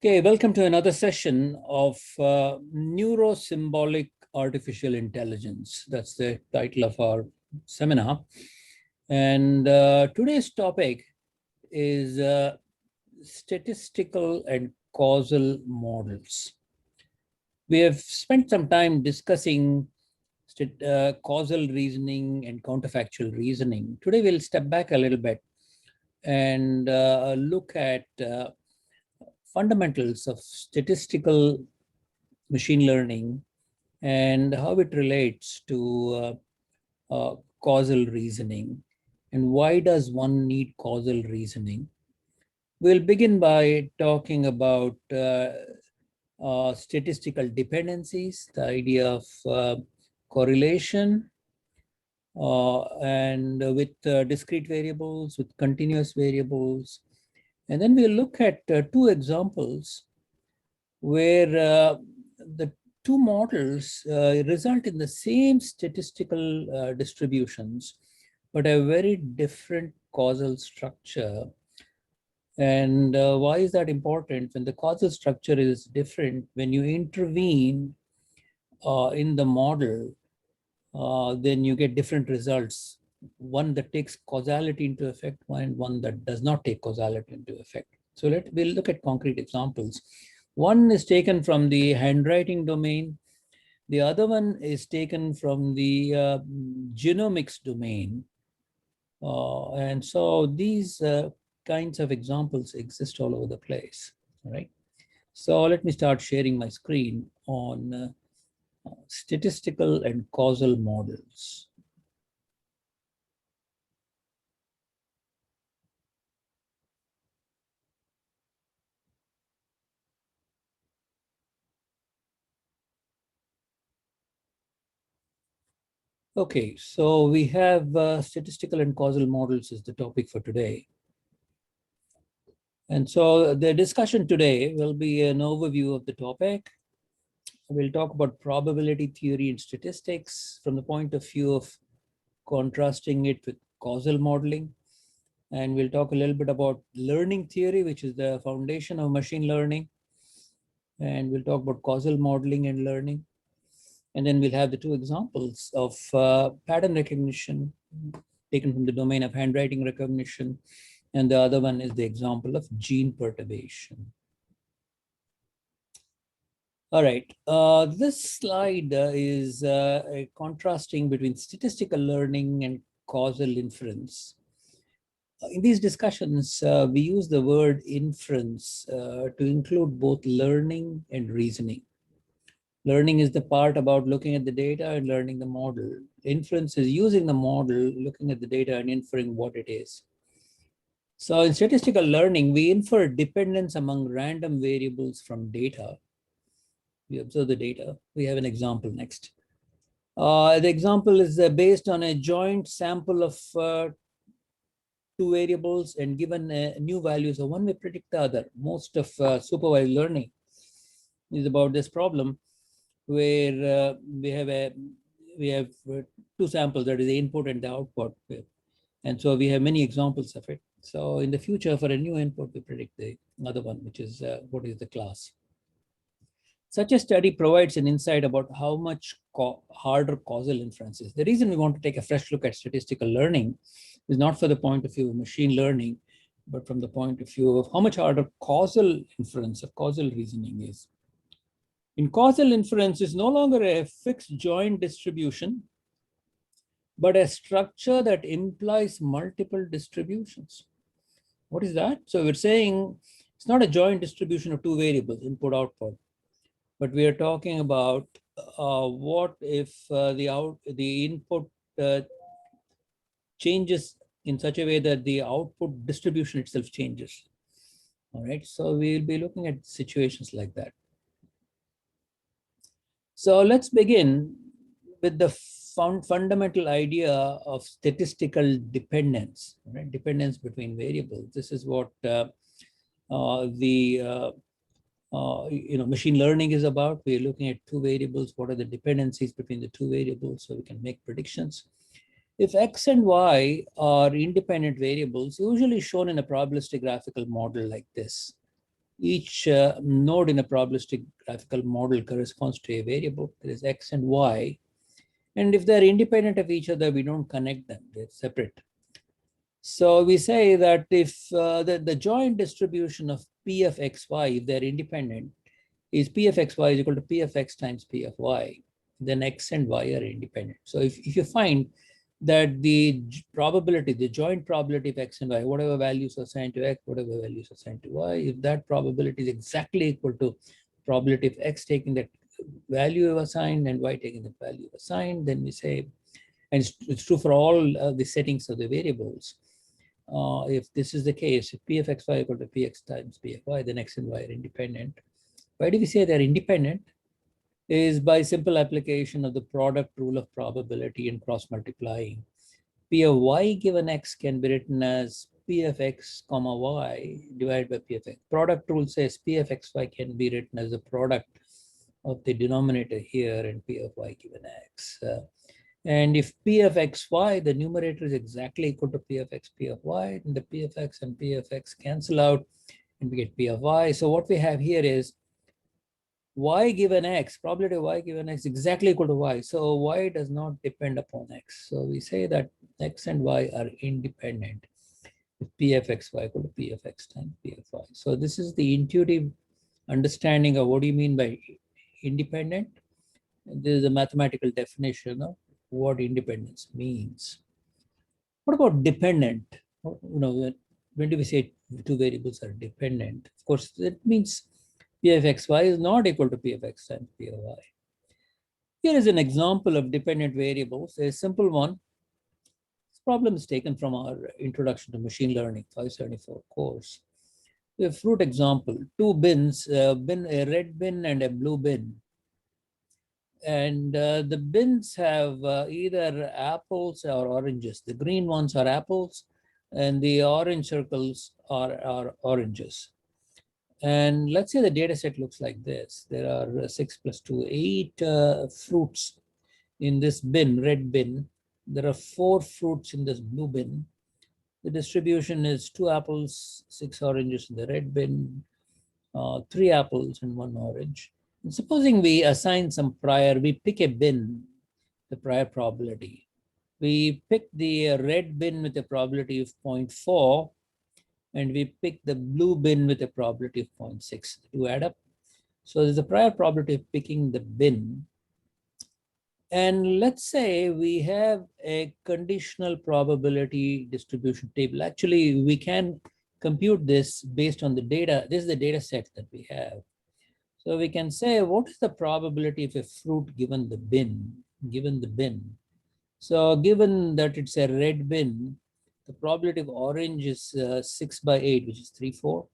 Okay, welcome to another session of Neurosymbolic Artificial Intelligence. That's the title of our seminar. And today's topic is statistical and causal models. We have spent some time discussing causal reasoning and counterfactual reasoning. Today, we'll step back a little bit and look at fundamentals of statistical machine learning and how it relates to causal reasoning and why does one need causal reasoning. We'll begin by talking about statistical dependencies, the idea of correlation and with discrete variables, with continuous variables. And then we'll look at two examples where the two models result in the same statistical distributions, but a very different causal structure. And why is that important? When the causal structure is different, when you intervene in the model, then you get different results. One that takes causality into effect, one that does not take causality into effect. So we'll look at concrete examples. One is taken from the handwriting domain. The other one is taken from the genomics domain. And so these kinds of examples exist all over the place. All right. So let me start sharing my screen on statistical and causal models. Okay, so we have statistical and causal models is the topic for today. And so the discussion today will be an overview of the topic. We'll talk about probability theory and statistics from the point of view of contrasting it with causal modeling. And we'll talk a little bit about learning theory, which is the foundation of machine learning. And we'll talk about causal modeling and learning. And then we'll have the two examples of pattern recognition taken from the domain of handwriting recognition. And the other one is the example of gene perturbation. All right, this slide is a contrasting between statistical learning and causal inference. In these discussions, we use the word inference to include both learning and reasoning. Learning is the part about looking at the data and learning the model. Inference is using the model, looking at the data and inferring what it is. So in statistical learning, we infer dependence among random variables from data. We observe the data. We have an example next. The example is based on a joint sample of two variables and given new values. So one may predict the other. Most of supervised learning is about this problem where we have two samples, that is the input and the output. And so we have many examples of it. So in the future, for a new input, we predict the other one, which is what is the class. Such a study provides an insight about how much harder causal inference is. The reason we want to take a fresh look at statistical learning is not for the point of view of machine learning, but from the point of view of how much harder causal inference or causal reasoning is. In causal inference is no longer a fixed joint distribution, but a structure that implies multiple distributions. What is that? So we're saying it's not a joint distribution of two variables, input, output, but we are talking about what if the input changes in such a way that the output distribution itself changes. All right, so we'll be looking at situations like that. So let's begin with the fundamental idea of statistical dependence, right? Dependence between variables. This is what machine learning is about. We're looking at two variables. What are the dependencies between the two variables so we can make predictions? If X and Y are independent variables, usually shown in a probabilistic graphical model like this, Each node in a probabilistic graphical model corresponds to a variable. There is X and Y. And if they're independent of each other, we don't connect them, they're separate. So we say that if the joint distribution of P of XY, if they're independent, is P of XY is equal to P of X times P of Y, then X and Y are independent. So if you find that the probability, the joint probability of X and Y, whatever values are assigned to X, whatever values are assigned to Y, if that probability is exactly equal to probability of X taking that value assigned and Y taking the value assigned, then we say, and it's true for all the settings of the variables. If this is the case, if P of XY equal to Px times P of Y, then X and Y are independent. Why do we say they're independent? Is by simple application of the product rule of probability and cross multiplying. P of Y given X can be written as P of X comma Y divided by P of X. Product rule says P of XY can be written as the product of the denominator here and P of Y given X. And if P of XY, the numerator is exactly equal to P of X, P of Y, then the P of X and P of X cancel out and we get P of Y. So what we have here is Y given X, probability of Y given X exactly equal to Y. So Y does not depend upon X. So we say that X and Y are independent. If P of XY equal to P of X times P of Y. So this is the intuitive understanding of what do you mean by independent. This is a mathematical definition of what independence means. What about dependent? When do we say two variables are dependent? Of course, that means P of XY is not equal to P of X times P of Y. Here is an example of dependent variables, a simple one. This problem is taken from our Introduction to Machine Learning 574 course. A fruit example, two bins, a red bin and a blue bin. And the bins have either apples or oranges. The green ones are apples and the orange circles are oranges. And let's say the data set looks like this. There are 6 plus 2, 8 fruits in this bin, red bin. There are 4 fruits in this blue bin. The distribution is 2 apples, 6 oranges in the red bin, 3 apples and 1 orange. And supposing we assign some prior, we pick a bin, the prior probability. We pick the red bin with a probability of 0.4, and we pick the blue bin with a probability of 0.6 to add up. So there's a prior probability of picking the bin. And let's say we have a conditional probability distribution table. Actually, we can compute this based on the data. This is the data set that we have. So we can say, what is the probability of a fruit given the bin? So given that it's a red bin, the probability of orange is 6 by 8, which is 3/4.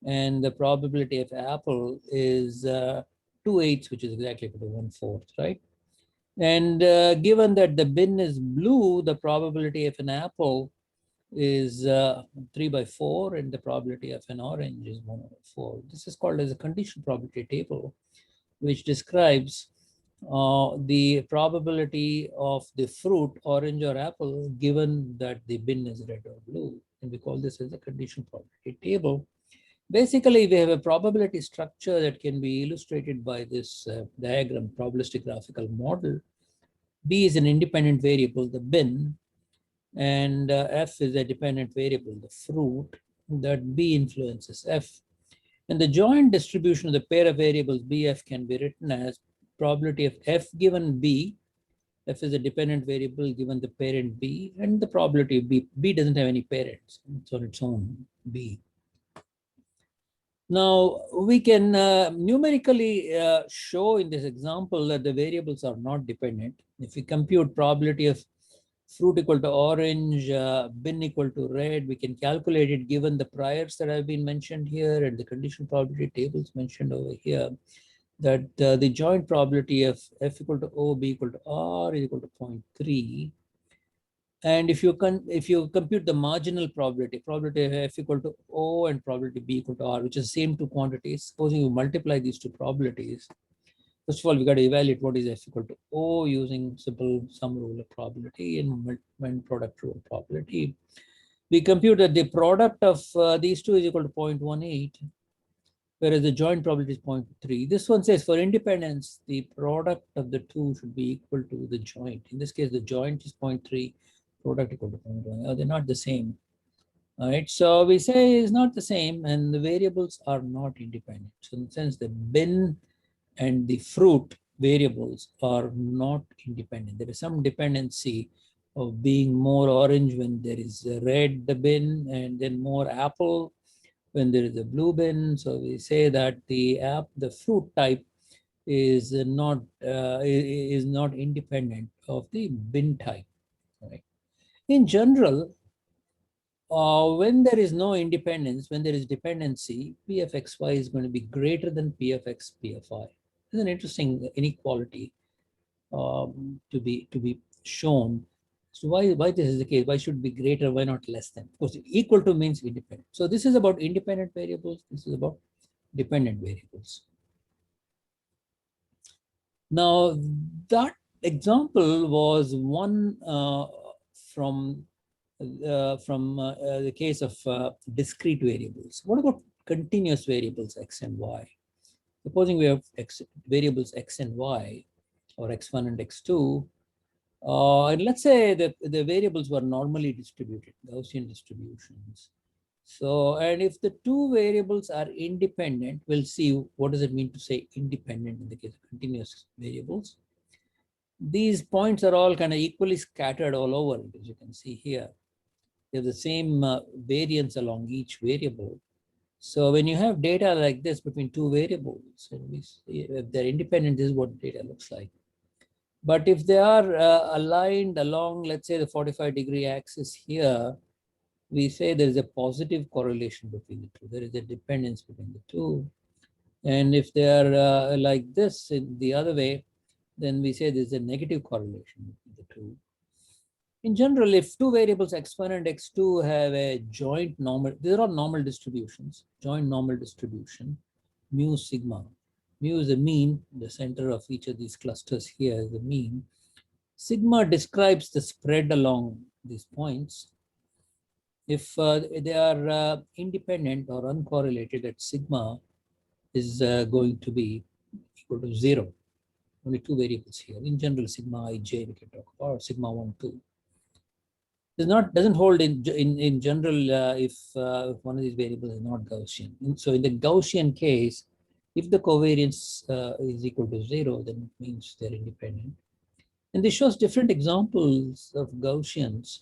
And the probability of apple is 2/8, which is exactly equal to 1/4, right? And given that the bin is blue, the probability of an apple is 3 by 4, and the probability of an orange is 1/4. This is called as a conditional probability table, which describes the probability of the fruit, orange or apple, given that the bin is red or blue. And we call this as a conditional probability table. Basically, we have a probability structure that can be illustrated by this diagram, probabilistic graphical model. B is an independent variable, the bin, and F is a dependent variable, the fruit, that B influences F. And the joint distribution of the pair of variables BF can be written as probability of F given B. F is a dependent variable given the parent B, and the probability of B. B doesn't have any parents, it's on its own, B. Now, we can numerically show in this example that the variables are not dependent. If we compute probability of fruit equal to orange, bin equal to red, we can calculate it given the priors that have been mentioned here and the conditional probability tables mentioned over here, that the joint probability of F equal to O, B equal to R is equal to 0.3. And if you compute the marginal probability of F equal to O and probability B equal to R, which is the same two quantities, supposing you multiply these two probabilities, first of all, we got to evaluate what is F equal to O using simple sum rule of probability and product rule of probability. We compute that the product of these two is equal to 0.18. whereas the joint probability is 0.3. This one says for independence, the product of the two should be equal to the joint. In this case, the joint is 0.3, product equal to 0.1. Oh, they're not the same. All right, so we say it's not the same, and the variables are not independent. So in the sense, the bin and the fruit variables are not independent. There is some dependency of being more orange when there is a red bin, and then more apple when there is a blue bin. So we say that the fruit type is not independent of the bin type. Right? In general, when there is no independence, when there is dependency, P of xy is going to be greater than P of x, P of y. This is an interesting inequality to be shown. So why this is the case? Why should it be greater? Why not less than? Of course, equal to means independent. So this is about independent variables. This is about dependent variables. Now that example was one from the case of discrete variables. What about continuous variables x and y? Supposing we have variables x and y, or x1 and x2, and let's say that the variables were normally distributed, Gaussian distributions. So, and if the two variables are independent, we'll see what does it mean to say independent in the case of continuous variables. These points are all kind of equally scattered all over, as you can see here. They have the same variance along each variable. So when you have data like this between two variables, and we see if they're independent, this is what data looks like. But if they are aligned along, let's say, the 45-degree axis here, we say there is a positive correlation between the two. There is a dependence between the two. And if they are like this in the other way, then we say there's a negative correlation between the two. In general, if two variables x1 and x2 have a joint normal, these are all normal distributions, joint normal distribution, mu sigma. Mu is the mean, the center of each of these clusters here is the mean. Sigma describes the spread along these points. If they are independent or uncorrelated, that sigma is going to be equal to 0. Only two variables here. In general, sigma ij we can talk about, or sigma 1, 2. Doesn't hold in general if one of these variables is not Gaussian. So in the Gaussian case, if the covariance is equal to 0, then it means they're independent. And this shows different examples of Gaussians.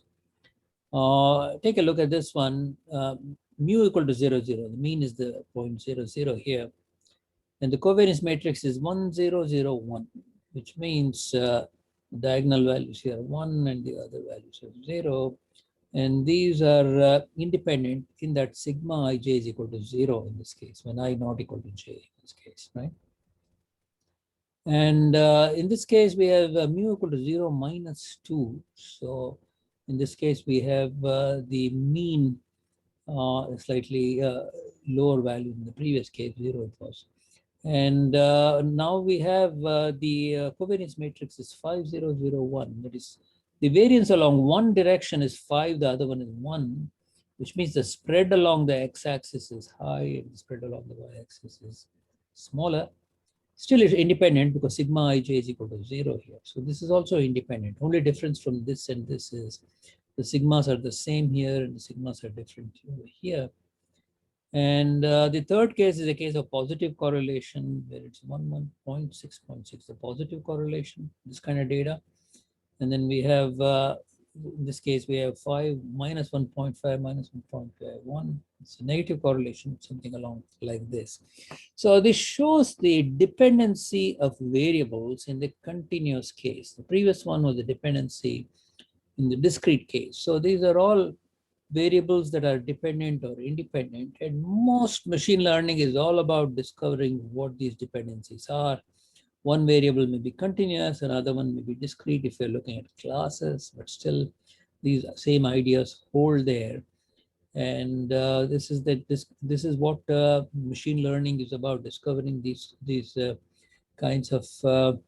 Take a look at this one. Mu equal to 0, 0. The mean is the 0.00 here. And the covariance matrix is 1, 0, 0, 1, which means diagonal values here 1 and the other values are 0. And these are independent in that sigma ij is equal to 0 in this case, when I not equal to j in this case, right? And in this case, we have mu equal to 0 minus 2. So in this case, we have the mean slightly lower value in the previous case, 0 it was. And now we have the covariance matrix is 5, 0, 0, 1. That is, the variance along one direction is 5, the other one is 1, which means the spread along the x-axis is high and the spread along the y-axis is smaller. Still, it's independent because sigma ij is equal to 0 here. So this is also independent. Only difference from this and this is the sigmas are the same here and the sigmas are different over here. And the third case is a case of positive correlation where it's 1.6.6, the positive correlation, this kind of data. And then we have, in this case, we have 5 minus 1.5 minus 1.1. It's a negative correlation, something along like this. So this shows the dependency of variables in the continuous case. The previous one was the dependency in the discrete case. So these are all variables that are dependent or independent, and most machine learning is all about discovering what these dependencies are. One variable may be continuous, another one may be discrete if you're looking at classes, but still these same ideas hold there. And this is what machine learning is about, discovering these kinds of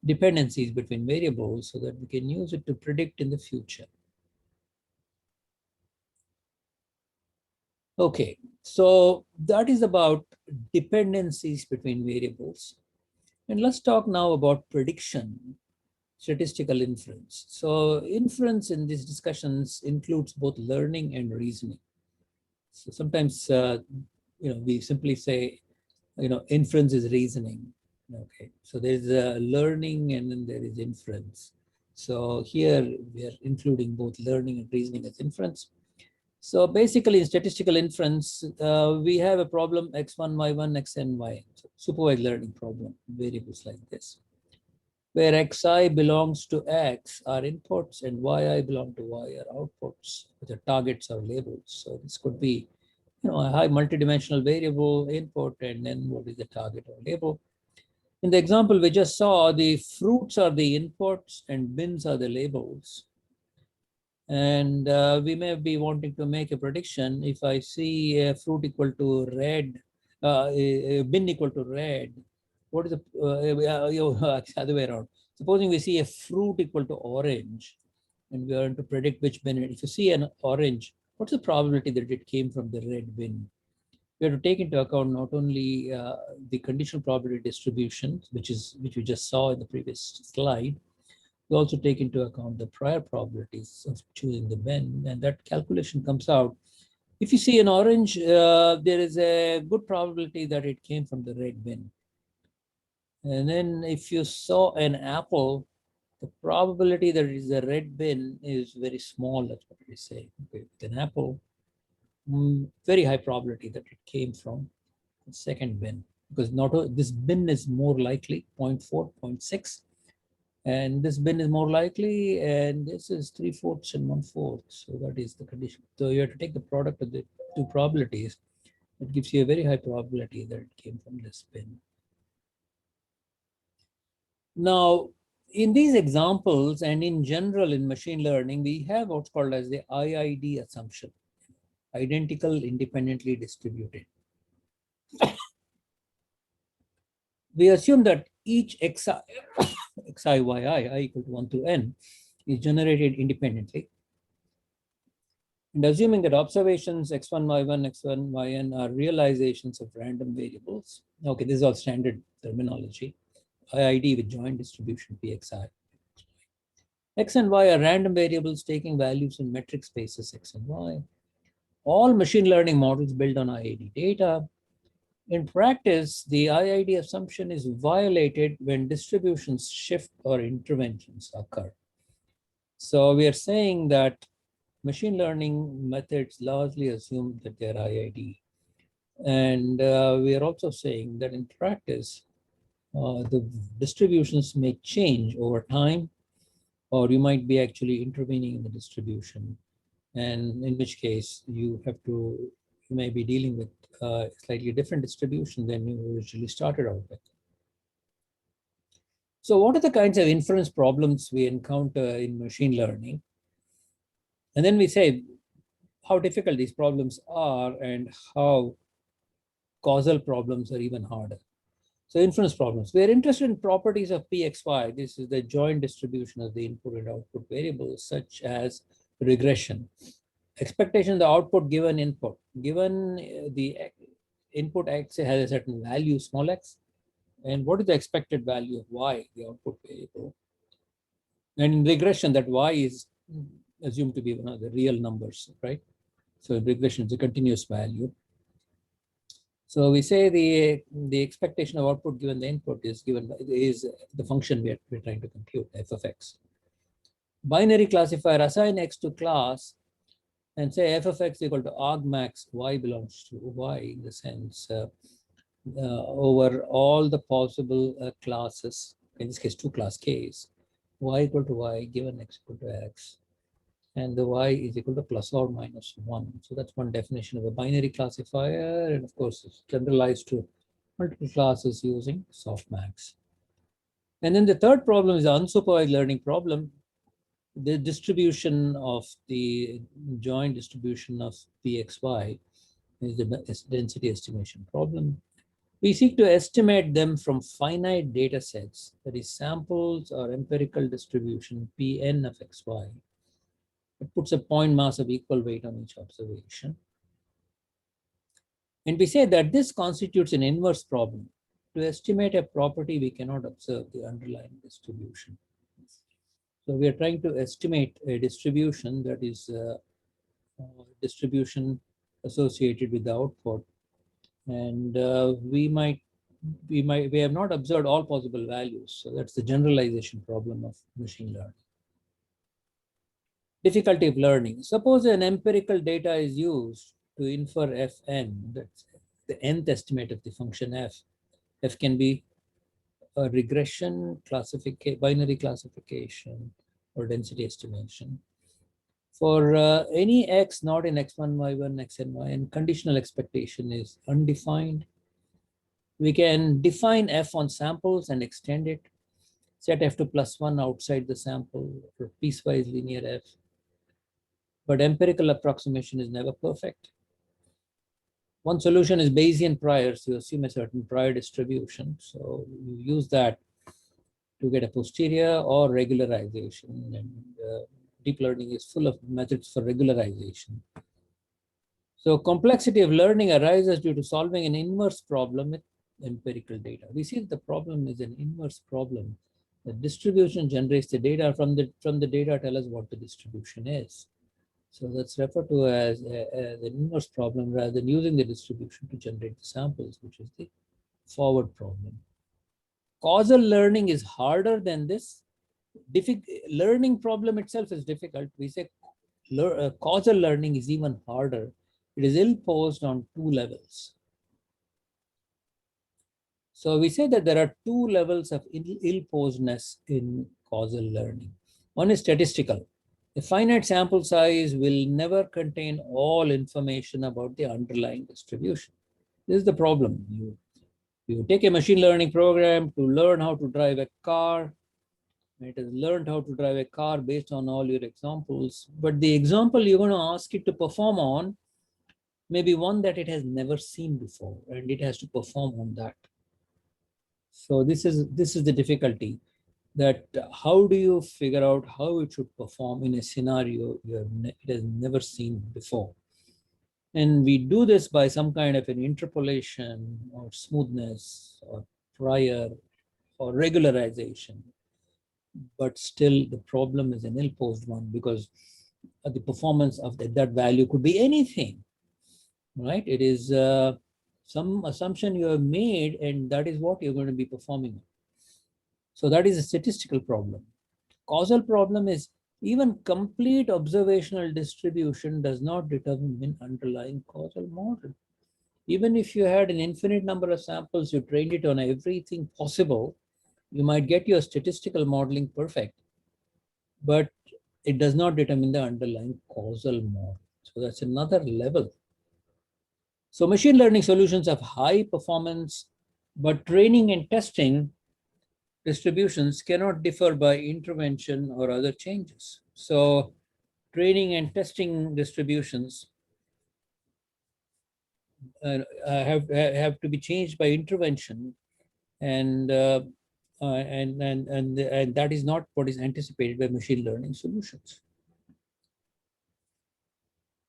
dependencies between variables so that we can use it to predict in the future. Okay, So that is about dependencies between variables. And let's talk now about prediction, statistical inference. So inference in these discussions includes both learning and reasoning. So sometimes, we simply say, inference is reasoning. Okay, so there's learning and then there is inference. So here we are including both learning and reasoning as inference. So basically, in statistical inference, we have a problem x1, y1, xn, yn. So supervised learning problem, variables like this, where xi belongs to x are inputs and yi belong to y are outputs, which are targets or labels. So this could be, a high multidimensional variable input, and then what is the target or label. In the example we just saw, the fruits are the inputs and bins are the labels. And we may be wanting to make a prediction. If I see a fruit equal to red, a bin equal to red, what is the other way around? Supposing we see a fruit equal to orange, and we are to predict which bin. If you see an orange, what's the probability that it came from the red bin? We have to take into account not only the conditional probability distribution, which we just saw in the previous slide. We also take into account the prior probabilities of choosing the bin, and that calculation comes out. If you see an orange, there is a good probability that it came from the red bin. And then if you saw an apple, the probability that it is a red bin is very small, that's what we say. Okay, with an apple, very high probability that it came from the second bin, because not this bin is more likely 0.4, 0.6. And this bin is more likely, and this is 3/4 and 1/4. So that is the condition. So you have to take the product of the two probabilities. It gives you a very high probability that it came from this bin. Now, in these examples and in general in machine learning, we have what's called as the IID assumption, identical independently distributed. We assume that each xi, xi, yi, I equal to 1 to n, is generated independently. And assuming that observations x1, y1, x1, yn are realizations of random variables. Okay, this is all standard terminology. IID with joint distribution Pxi. X and y are random variables taking values in metric spaces x and y. All machine learning models build on IID data. In practice, the IID assumption is violated when distributions shift or interventions occur. So we are saying that machine learning methods largely assume that they're IID. And we are also saying that in practice, the distributions may change over time, or you might be actually intervening in the distribution. And in which case you may be dealing with a slightly different distribution than you originally started out with. So what are the kinds of inference problems we encounter in machine learning? And then we say how difficult these problems are and how causal problems are even harder. So inference problems. We are interested in properties of Pxy. This is the joint distribution of the input and output variables, such as regression. Expectation of the output given input. Given the input x has a certain value, small x, and what is the expected value of y, the output variable? And in regression, that y is assumed to be one of the real numbers, right? So in regression, it's a continuous value. So we say the expectation of output given the input is the function we're trying to compute, f of x. Binary classifier, assign x to class and say f of x equal to argmax y belongs to y, in the sense over all the possible classes, in this case 2 class case, y equal to y given x equal to x, and the y is equal to plus or minus 1. So that's one definition of a binary classifier, and of course it's generalized to multiple classes using softmax. And then the third problem is the unsupervised learning problem. The distribution of the joint distribution of Pxy is the density estimation problem. We seek to estimate them from finite data sets, that is samples or empirical distribution Pn of xy. It puts a point mass of equal weight on each observation. And we say that this constitutes an inverse problem. To estimate a property, we cannot observe the underlying distribution. So we are trying to estimate a distribution that is distribution associated with the output. And we have not observed all possible values. So that's the generalization problem of machine learning. Difficulty of learning. Suppose an empirical data is used to infer Fn, that's the nth estimate of the function f. F can be a regression, binary classification, or density estimation. For any x not in x1, y1, xn, y, and conditional expectation is undefined, we can define f on samples and extend it, set f to +1 outside the sample for piecewise linear f. But empirical approximation is never perfect. One solution is Bayesian priors. You assume a certain prior distribution. So you use that to get a posterior or regularization. And deep learning is full of methods for regularization. So complexity of learning arises due to solving an inverse problem with empirical data. We see that the problem is an inverse problem. The distribution generates the data from the data tell us what the distribution is. So that's referred to as an inverse problem rather than using the distribution to generate the samples, which is the forward problem. Causal learning is harder than this. Learning problem itself is difficult. We say causal learning is even harder. It is ill-posed on two levels. So we say that there are two levels of ill-posedness in causal learning. One is statistical. A finite sample size will never contain all information about the underlying distribution. This is the problem. You take a machine learning program to learn how to drive a car. It has learned how to drive a car based on all your examples. But the example you're going to ask it to perform on may be one that it has never seen before, and it has to perform on that. So this is the difficulty, that how do you figure out how it should perform in a scenario it has never seen before. And we do this by some kind of an interpolation or smoothness or prior or regularization. But still the problem is an ill-posed one, because the performance of that value could be anything, right? It is some assumption you have made, and that is what you're going to be performing. So that is a statistical problem. Causal problem is even complete observational distribution does not determine an underlying causal model. Even if you had an infinite number of samples, you trained it on everything possible, you might get your statistical modeling perfect, but it does not determine the underlying causal model. So that's another level. So machine learning solutions have high performance, but training and testing distributions cannot differ by intervention or other changes. So training and testing distributions have to be changed by intervention, and that is not what is anticipated by machine learning solutions.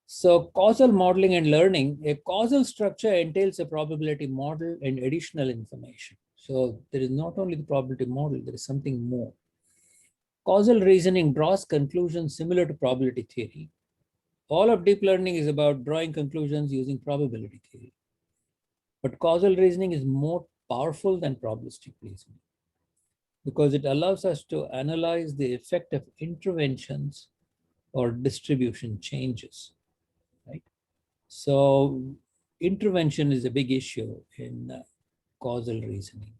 So causal modeling and learning, a causal structure entails a probability model and additional information. So there is not only the probability model, there is something more. Causal reasoning draws conclusions similar to probability theory. All of deep learning is about drawing conclusions using probability theory. But causal reasoning is more powerful than probabilistic reasoning, because it allows us to analyze the effect of interventions or distribution changes, right? So intervention is a big issue in causal reasoning.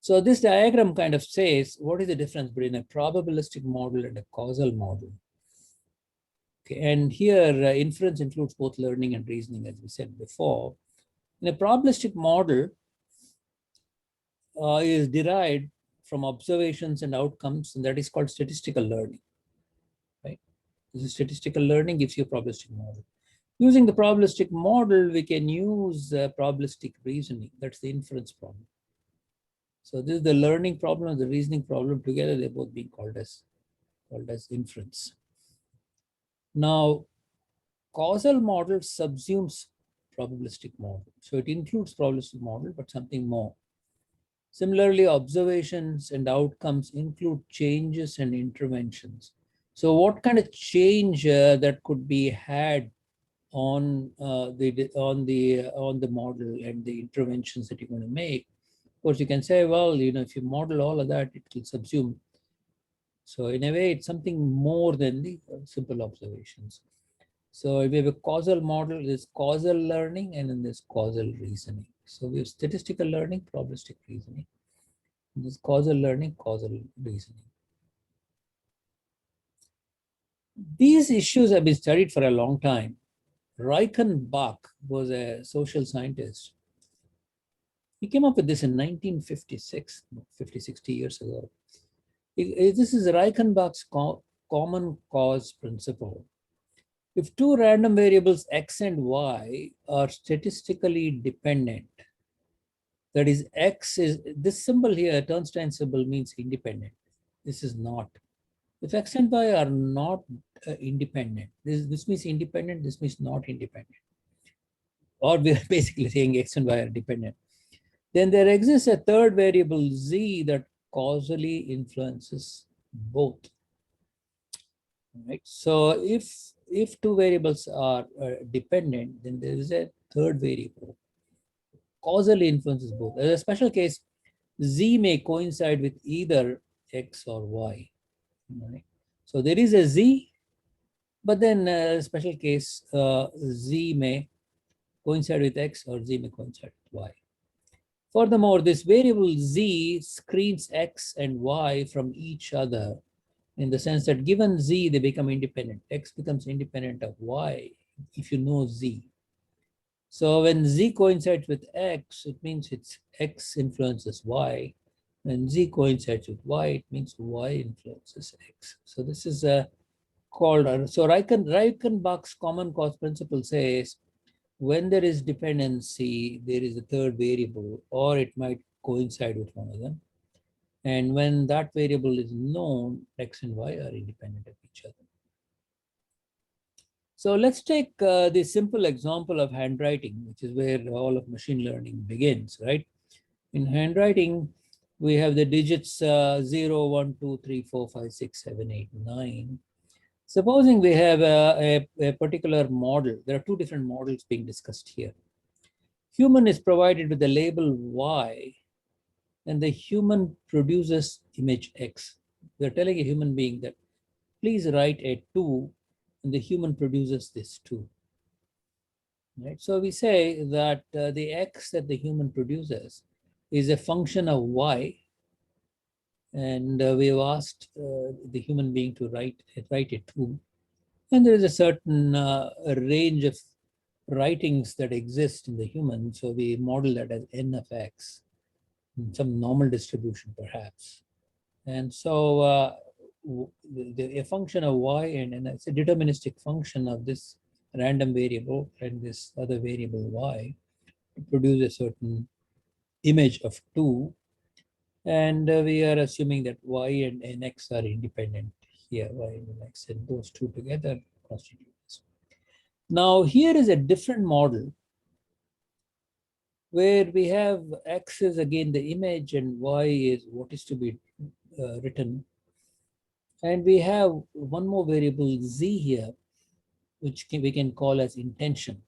So this diagram kind of says what is the difference between a probabilistic model and a causal model. Okay, and here inference includes both learning and reasoning, as we said before. In a probabilistic model is derived from observations and outcomes, and that is called statistical learning, right? This is statistical learning gives you a probabilistic model. Using the probabilistic model, we can use probabilistic reasoning. That's the inference problem. So this is the learning problem and the reasoning problem together. They're both being called as inference. Now, causal model subsumes probabilistic model. So it includes probabilistic model, but something more. Similarly, observations and outcomes include changes and interventions. So what kind of change that could be had on the model and the interventions that you're going to make? Of course, you can say, well, if you model all of that, it will subsume. So in a way, it's something more than the simple observations. So if we have a causal model, there's causal learning, and then there's causal reasoning. So we have statistical learning, probabilistic reasoning. This causal learning, causal reasoning. These issues have been studied for a long time. Reichenbach was a social scientist. He came up with this in 1956, 50, 60 years ago. This is Reichenbach's common cause principle. If two random variables x and y are statistically dependent, that is, x is, this symbol here, Turnstein symbol, means independent. This is not. If x and y are not independent, this means independent, this means not independent. Or we are basically saying x and y are dependent. Then there exists a third variable z that causally influences both. Right? So if two variables are dependent, then there is a third variable causally influences both. As a special case, z may coincide with either x or y. Right? So there is a z, but then a special case, z may coincide with x or z may coincide with y. Furthermore, this variable z screens x and y from each other, in the sense that given z, they become independent. X becomes independent of y if you know z. So when z coincides with x, it means it's x influences y. When z coincides with y, it means y influences x. So this is called, so Reichenbach's common cause principle says, when there is dependency, there is a third variable, or it might coincide with one of them. And when that variable is known, x and y are independent of each other. So let's take the simple example of handwriting, which is where all of machine learning begins, right? In handwriting, we have the digits 0, 1, 2, 3, 4, 5, 6, 7, 8, 9. Supposing we have a particular model, there are two different models being discussed here. Human is provided with the label y, and the human produces image x. We're telling a human being that please write a 2, and the human produces this 2. Right? So we say that the x that the human produces is a function of y, and we've asked the human being to write a 2. And there is a certain range of writings that exist in the human, so we model that as n of x, some normal distribution perhaps. And so a function of y, and it's a deterministic function of this random variable and this other variable y to produce a certain image of 2. And we are assuming that y and nx are independent here, y and nx, and those two together constitute this. Now here is a different model where we have x is again the image and y is what is to be written. And we have one more variable z here, which we can call as intention.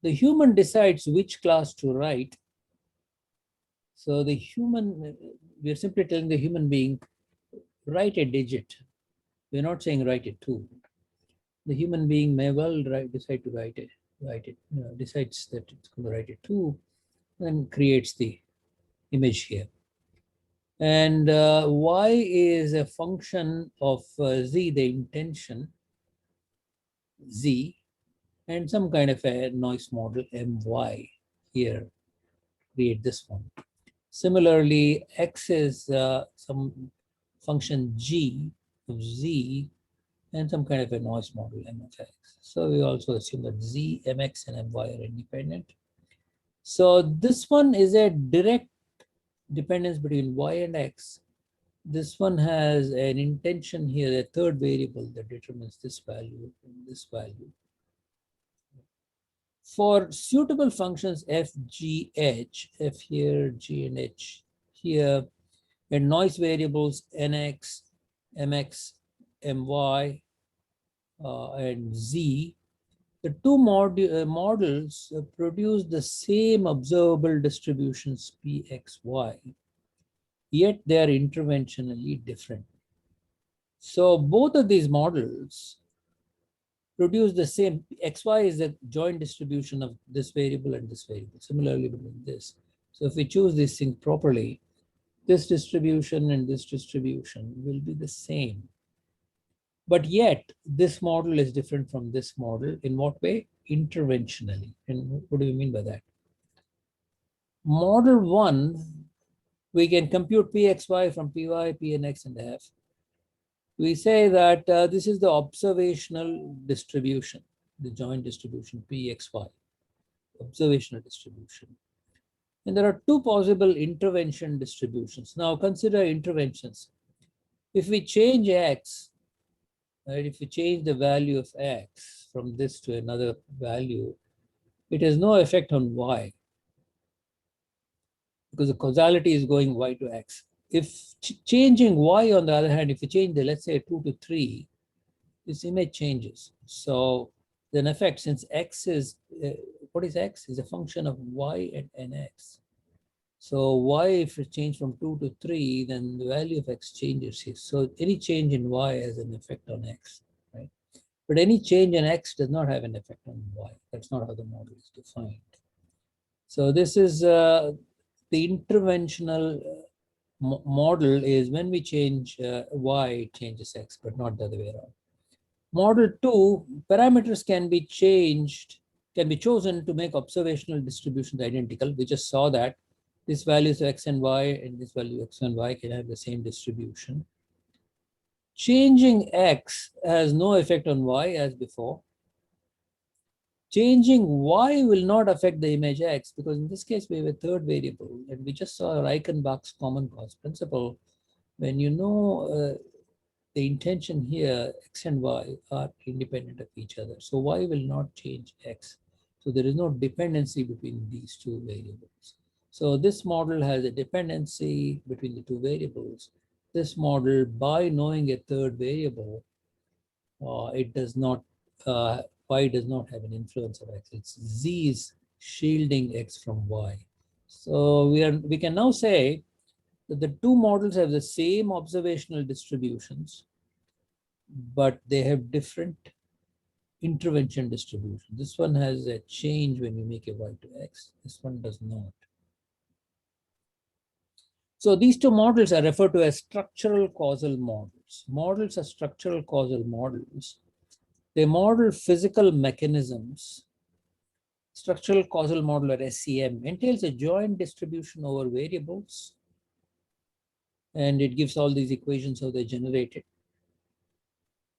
The human decides which class to write. So the human, we are simply telling the human being, write a digit. We're not saying write a 2. The human being may well decide to write it, decides that it's going to write a 2, and creates the image here. And y is a function of z, the intention, z, and some kind of a noise model, my, here, create this one. Similarly, x is some function g of z, and some kind of a noise model, m of x. So we also assume that z, mx, and my are independent. So this one is a direct dependence between y and x. This one has an intention here, a third variable that determines this value and this value. For suitable functions f, g, h, f here, g and h here, and noise variables nx, mx, my, and z, the two models produce the same observable distributions px, y, yet they are interventionally different. So both of these models produce the same. Xy is the joint distribution of this variable and this variable. Similarly between this. So if we choose this thing properly, this distribution and this distribution will be the same. But yet this model is different from this model. In what way? Interventionally. And what do we mean by that? Model 1, we can compute pxy from py, pnx, and f. We say that this is the observational distribution, the joint distribution pxy, observational distribution. And there are two possible intervention distributions. Now consider interventions. If we change x, right, if we change the value of x from this to another value, it has no effect on y because the causality is going y to x. If changing y, on the other hand, if we change the, let's say 2 to 3, this image changes. So then effect, since x is, what is x? Is a function of y and nx. So y, if it change from 2 to 3, then the value of x changes here. So any change in y has an effect on x, right? But any change in x does not have an effect on y. That's not how the model is defined. So this is the interventional model is when we change y, it changes x, but not the other way around. Model 2, parameters can be changed, can be chosen to make observational distributions identical. We just saw that this values of x and y and this value x and y can have the same distribution. Changing x has no effect on y as before. Changing y will not affect the image x because in this case we have a third variable, and we just saw Reichenbach's common cause principle. When you know the intention here, x and y are independent of each other. So y will not change x. So there is no dependency between these two variables. So this model has a dependency between the two variables. This model, by knowing a third variable, it does not, y does not have an influence of x. It's z is shielding x from y. So we can now say that the two models have the same observational distributions, but they have different intervention distribution. This one has a change when you make a y to x. This one does not. So these two models are referred to as structural causal models. Models are structural causal models. They model physical mechanisms. Structural causal model, or SCM, entails a joint distribution over variables, and it gives all these equations how they're generated.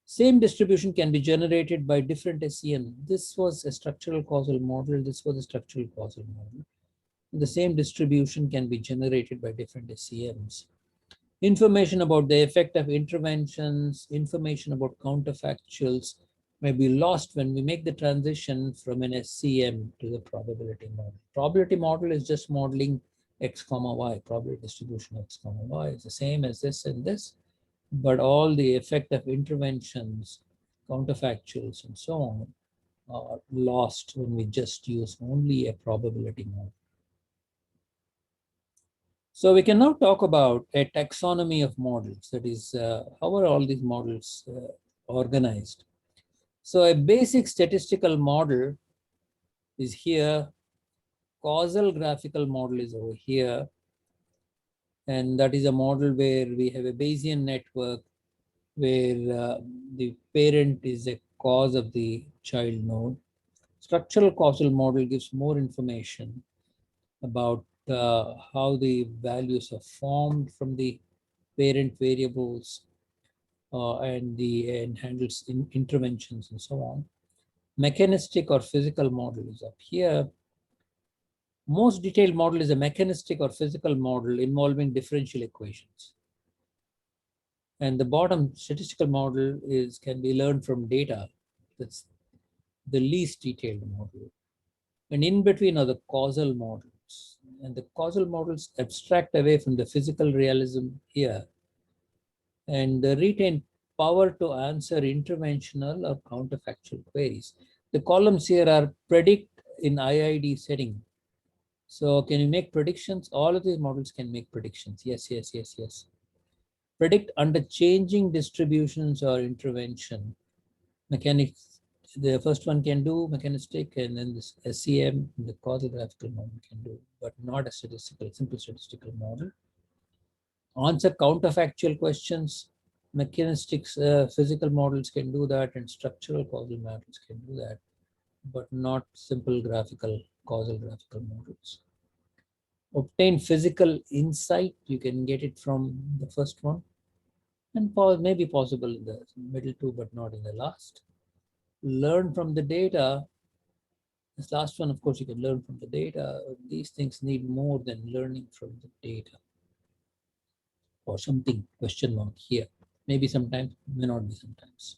Same distribution can be generated by different SCM. This was a structural causal model. This was a structural causal model. The same distribution can be generated by different SCMs. Information about the effect of interventions, information about counterfactuals may be lost when we make the transition from an SCM to the probability model. Probability model is just modeling x comma y, probability distribution x comma y is the same as this and this, but all the effect of interventions, counterfactuals, and so on are lost when we just use only a probability model. So we can now talk about a taxonomy of models. That is, how are all these models organized? So a basic statistical model is here. Causal graphical model is over here. And that is a model where we have a Bayesian network where the parent is a cause of the child node. Structural causal model gives more information about how the values are formed from the parent variables and handles interventions and so on. Mechanistic or physical model is up here. Most detailed model is a mechanistic or physical model involving differential equations. And the bottom statistical model can be learned from data. That's the least detailed model. And in between are the causal models. And the causal models abstract away from the physical realism here and retain power to answer interventional or counterfactual queries. The columns here are predict in IID setting. So can you make predictions? All of these models can make predictions. Yes, yes, yes, yes. Predict under changing distributions or intervention. Mechanics, the first one can do mechanistic, and then this SCM, the causal graphical model can do, but not a statistical, simple statistical model. Answer counterfactual questions. Mechanistic physical models can do that, and structural causal models can do that, but not simple graphical causal graphical models. Obtain physical insight. You can get it from the first one, and maybe possible in the middle two, but not in the last. Learn from the data. This last one, of course, you can learn from the data. These things need more than learning from the data. Or something, question mark here. Maybe sometimes, may not be sometimes.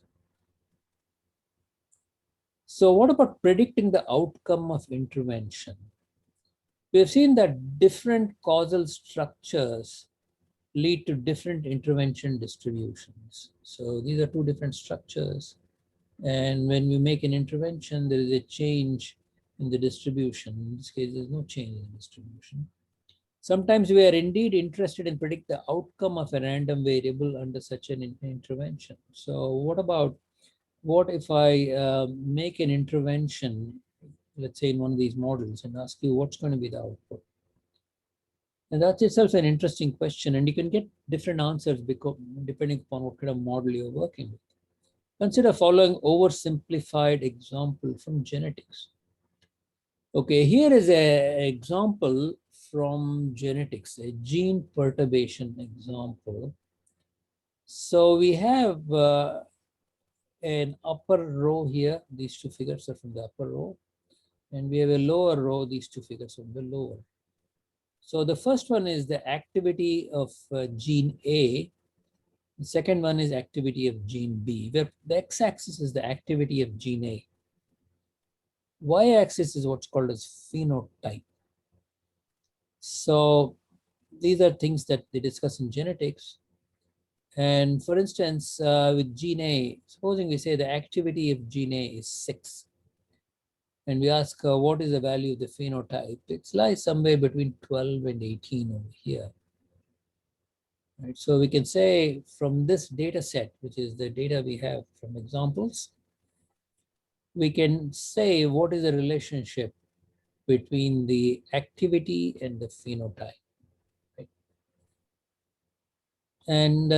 So what about predicting the outcome of intervention? We have seen that different causal structures lead to different intervention distributions. So these are two different structures. And when we make an intervention, there is a change in the distribution. In this case, there's no change in the distribution. Sometimes we are indeed interested in predict the outcome of a random variable under such an intervention. So what if I make an intervention, let's say in one of these models, and ask you what's going to be the output? And that's itself an interesting question, and you can get different answers because, depending upon what kind of model you're working with. Consider following oversimplified example from genetics. Okay, here is an example from genetics, a gene perturbation example. So we have an upper row here. These two figures are from the upper row. And we have a lower row. These two figures from the lower. So the first one is the activity of gene A. The second one is activity of gene B, where the x-axis is the activity of gene A. Y-axis is what's called as phenotype. So these are things that they discuss in genetics. And for instance, with gene A, supposing we say the activity of gene A is 6. And we ask what is the value of the phenotype? It lies somewhere between 12 and 18 over here. Right? So we can say from this data set, which is the data we have from examples, we can say what is the relationship between the activity and the phenotype. Right? And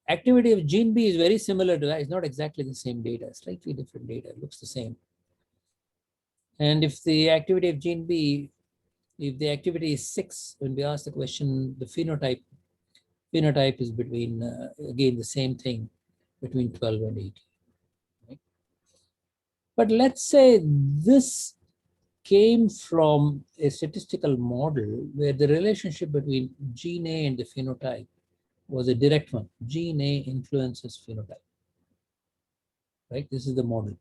activity of gene B is very similar to that. It's not exactly the same data, slightly different data. It looks the same. And if the activity of gene B, if the activity is 6, when we ask the question, the phenotype is between, again, the same thing, between 12 and 18. Right? But let's say this came from a statistical model where the relationship between gene A and the phenotype was a direct one. Gene A influences phenotype. Right? This is the model.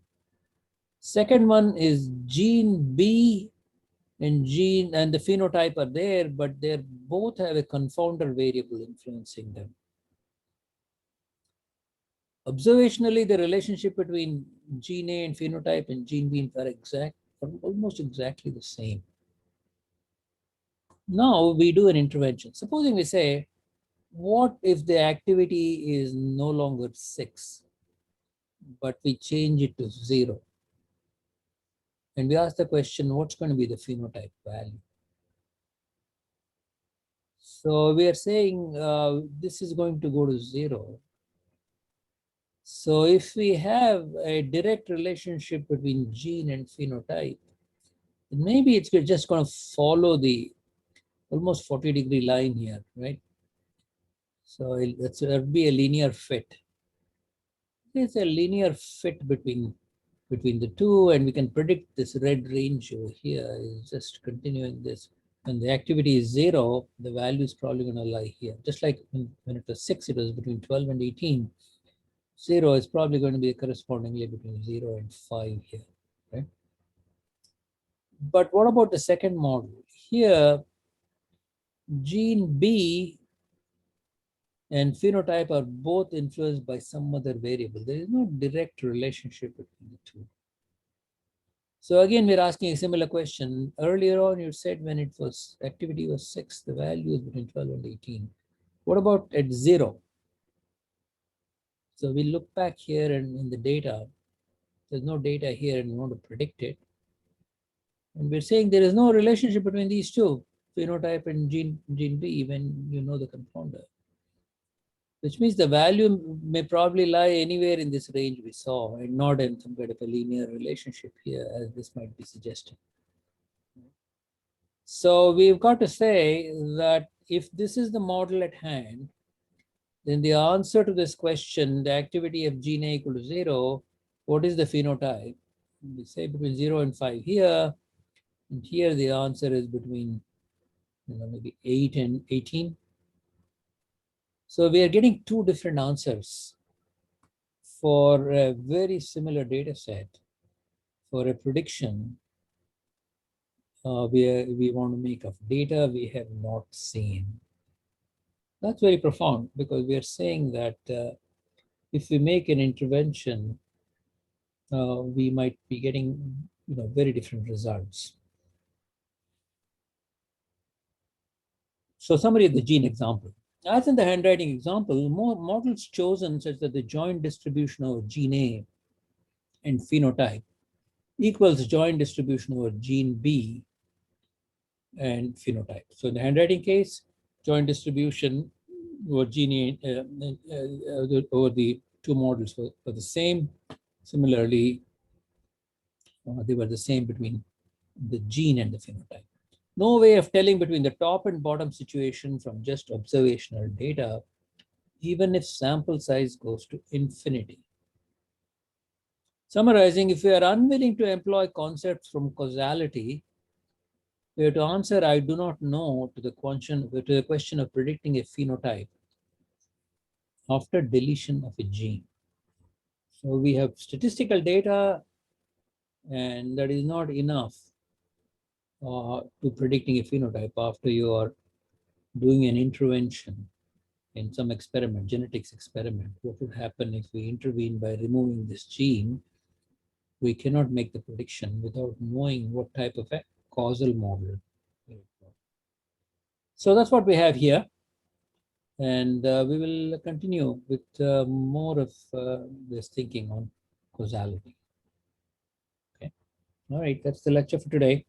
Second one is gene B and the phenotype are there, but they both have a confounder variable influencing them. Observationally, the relationship between gene A and phenotype and gene B are almost exactly the same. Now we do an intervention. Supposing we say, what if the activity is no longer 6, but we change it to 0? And we ask the question, what's going to be the phenotype value? So we are saying this is going to go to 0. So if we have a direct relationship between gene and phenotype, maybe it's just going to follow the almost 40-degree line here, right? So it'll be a linear fit. It's a linear fit between the two, and we can predict this red range over here is just continuing this. When the activity is 0, the value is probably going to lie here. Just like when it was 6, it was between 12 and 18. 0 is probably going to be correspondingly between 0 and 5 here, right? But what about the second model? Here, gene B and phenotype are both influenced by some other variable. There is no direct relationship between the two. So again, we're asking a similar question. Earlier on, you said when it was activity was 6, the value is between 12 and 18. What about at 0? So we look back here and in the data, there's no data here and we want to predict it. And we're saying there is no relationship between these two, phenotype and gene B, when you know the confounder. Which means the value may probably lie anywhere in this range we saw and not in some kind of a linear relationship here, as this might be suggesting. So we've got to say that if this is the model at hand, then the answer to this question, the activity of gene A equal to 0, what is the phenotype? We say between 0 and 5 here, and here the answer is between maybe 8 and 18. So we are getting two different answers for a very similar data set for a prediction we want to make of data we have not seen. That's very profound, because we are saying that if we make an intervention, we might be getting very different results. So summary of the gene example. As in the handwriting example, more models chosen such that the joint distribution of gene A and phenotype equals joint distribution over gene B and phenotype. So in the handwriting case, joint distribution over gene over the two models were the same. Similarly, they were the same between the gene and the phenotype. No way of telling between the top and bottom situation from just observational data, even if sample size goes to infinity. Summarizing, if we are unwilling to employ concepts from causality, we have to answer I do not know to the question of predicting a phenotype after deletion of a gene. So we have statistical data, and that is not enough to predicting a phenotype after you are doing an intervention in some experiment, genetics experiment. What would happen if we intervene by removing this gene? We cannot make the prediction without knowing what type of a causal model. So that's what we have here. And we will continue with more of this thinking on causality. Okay. All right, that's the lecture for today.